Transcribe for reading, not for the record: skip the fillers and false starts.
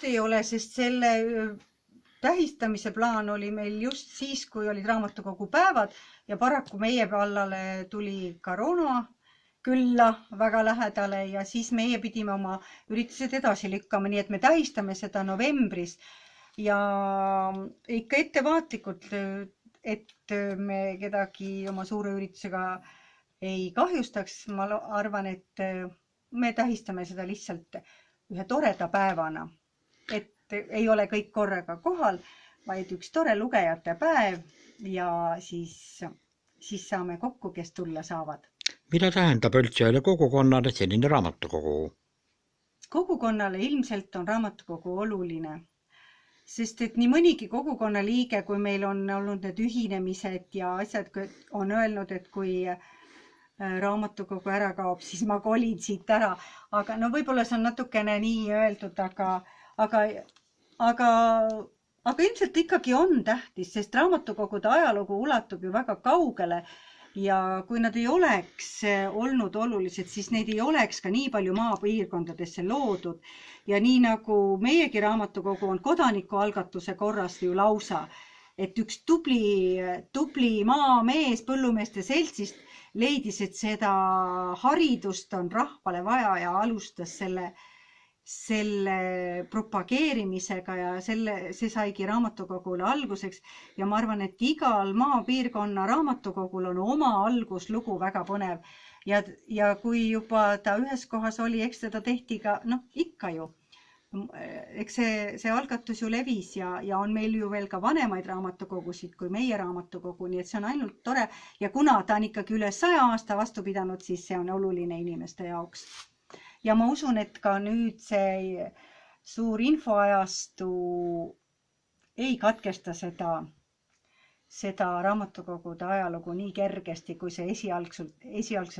Ei ole, sest selle tähistamise plaan oli meil just siis, kui olid raamatukogu päevad ja paraku meie kallale tuli koroona külla väga lähedale ja siis meie pidime oma üritused edasi lükkama, nii et me tähistame seda novembris ja ikka ettevaatlikult, et me kedagi oma suure üritusega ei kahjustaks. Ma arvan, et me tähistame seda lihtsalt ühe toreda päevana, et ei ole kõik korraga kohal, vaid üks tore lugejate päev ja siis saame kokku, kes tulla saavad. Mida tähendab üldse kogukonnale selline raamatukogu? Kogukonnale ilmselt on raamatukogu oluline, sest et nii mõnigi kogukonna liige, kui meil on olnud need ühinemised ja asjad, on öelnud, et kui raamatukogu ära kaob, siis ma kolin siit ära. Aga no võib-olla see on natukene nii öeldud, aga ilmselt ikkagi on tähtis, sest raamatukogude ajalugu ulatub ju väga kaugele ja kui nad ei oleks olnud olulised, siis neid ei oleks ka nii palju maapiirkondadesse loodud. Ja nii nagu meiegi raamatukogu on kodanikualgatuse korras ju lausa, et üks tubli maamees põllumeeste seltsist leidis, et seda haridust on rahvale vaja ja alustas selle propageerimisega ja see saigi raamatukogule alguseks. Ja ma arvan, et igal maapiirkonna raamatukogul on oma alguslugu väga põnev. Ja kui juba ta ühes kohas oli, eks seda tehti ka, ikka ju. Eks see algatus ju levis ja on meil ju veel ka vanemaid raamatukogusid kui meie raamatukogu, nii et see on ainult tore. Ja kuna ta on ikkagi üle 100 aasta vastu pidanud, siis see on oluline inimeste jaoks. Ja ma usun, et ka nüüd see suur infoajastu ei katkesta seda raamatukogude ajalugu nii kergesti, kui see esialgselt